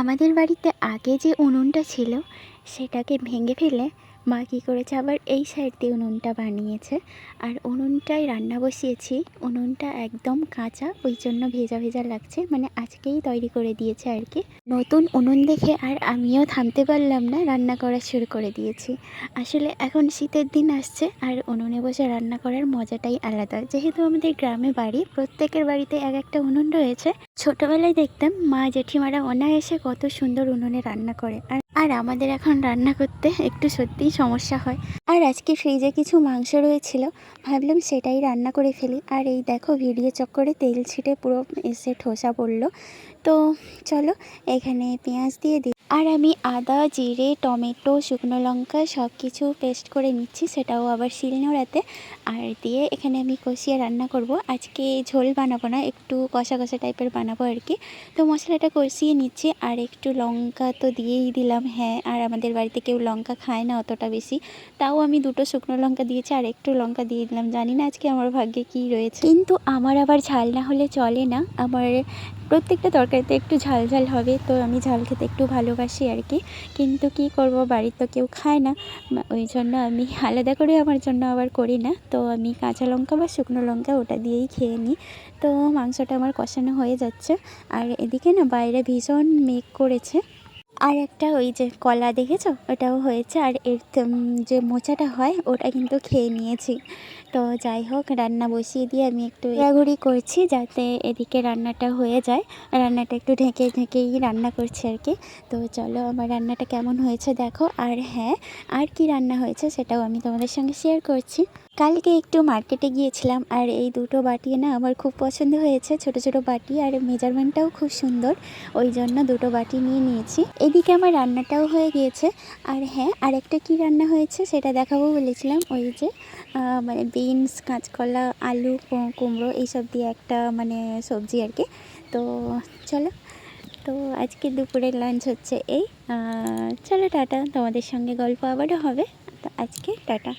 আমাদের বাড়িতে আগে যে উনুনটা ছিল সেটাকে ভেঙে ফেলে মা কী করেছে, আবার এই সাইড দিয়ে উনুনটা বানিয়েছে। আর উনুনটায় রান্না বসিয়েছি, উনুনটা একদম কাঁচা, ওই জন্য ভেজা ভেজা লাগছে, মানে আজকেই তৈরি করে দিয়েছে আর কি। নতুন উনুন দেখে আর আমিও থামতে পারলাম না, রান্না করা শুরু করে দিয়েছি। আসলে এখন শীতের দিন আসছে আর উনুনে বসে রান্না করার মজাটাই আলাদা। যেহেতু আমাদের গ্রামে বাড়ি, প্রত্যেকের বাড়িতে এক একটা উনুন রয়েছে। ছোটবেলায় দেখতাম মা জেঠিমারা অনায়াসে কত সুন্দর উনুনে রান্না করে, আর আমাদের এখন রান্না করতে একটু সত্যিই সমস্যা হয়। আর আজকে ফ্রিজে কিছু মাংস রয়েছিল, ভাবলাম সেটাই রান্না করে ফেলি। আর এই দেখো, ভিডিও চক্করে তেল ছিটে পুরো এসে ঠোসা পড়লো। তো চলো এখানে পেঁয়াজ দিয়ে দিই, আর আমি আদা, জিরে, টমেটো, শুকনো লঙ্কা সব কিছু পেস্ট করে নিচ্ছি, সেটাও আবার শিলনোড়াতে। আর দিয়ে এখানে আমি কষিয়ে রান্না করব। আজকে ঝোল বানাবো না, একটু কষা কষা টাইপের বানাবো আর কি। তো মশলাটা কষিয়ে নিচ্ছি, আর একটু লঙ্কা তো দিয়েই দিলাম। হ্যাঁ, আর আমাদের বাড়িতে কেউ লঙ্কা খায় না অতটা বেশি, তাও আমি দুটো শুকনো লঙ্কা দিয়েছি আর একটু লঙ্কা দিয়ে দিলাম। জানি না আজকে আমার ভাগ্যে কী রয়েছে, কিন্তু আমার আবার ঝাল না হলে চলে না। আমার প্রত্যেকটা তরকারিতে একটু ঝাল ঝাল হবে, তো আমি ঝাল খেতে একটু ভালোবাসি আর কি। কিন্তু কি করব, বাড়ির তো কেউ খায় না, ওই জন্য আমি আলাদা করে আমার জন্য আবার করি না। তো আমি কাঁচা লঙ্কা বা শুকনো লঙ্কা ওটা দিয়েই খেয়ে নিই। তো মাংসটা আমার কষানো হয়ে যাচ্ছে, আর এদিকে না বাইরে ভীষণ মেঘ করেছে। আর একটা ওই যে কলা দেখেছো, ওটাও হয়েছে। আর এর যে মোচাটা হয় ওটা কিন্তু খেয়ে নিয়েছি। তো যাই হোক, রান্না বসিয়ে দিয়ে আমি একটু ঘোরাঘুরি করছি যাতে এদিকে রান্নাটা হয়ে যায়। রান্নাটা একটু ঢেকে ঢেকেই রান্না করছি আর কি। তো চলো আমার রান্নাটা কেমন হয়েছে দেখো। আর হ্যাঁ, আর কি রান্না হয়েছে সেটাও আমি তোমাদের সঙ্গে শেয়ার করছি। কালকে একটু মার্কেটে গিয়েছিলাম, আর এই দুটো বাটি না আমার খুব পছন্দ হয়েছে, ছোট ছোট বাটি, আর মেজারমেন্টটাও খুব সুন্দর, ওই জন্য দুটো বাটি নিয়ে নিয়েছি। এদিকে আমার রান্নাটাও হয়ে গিয়েছে। আর হ্যাঁ, আরেকটা কি রান্না হয়েছে সেটা দেখাবো বলেছিলাম, ওই যে মানে বিনস, কাঁচকলা, আলু, কুমড়ো এইসব দিয়ে একটা মানে সবজি আর কি। তো চলো, তো আজকে দুপুরের লাঞ্চ হচ্ছে এই। চলো টাটা, তোমাদের সঙ্গে গল্প আবারও হবে। তো আজকে টাটা।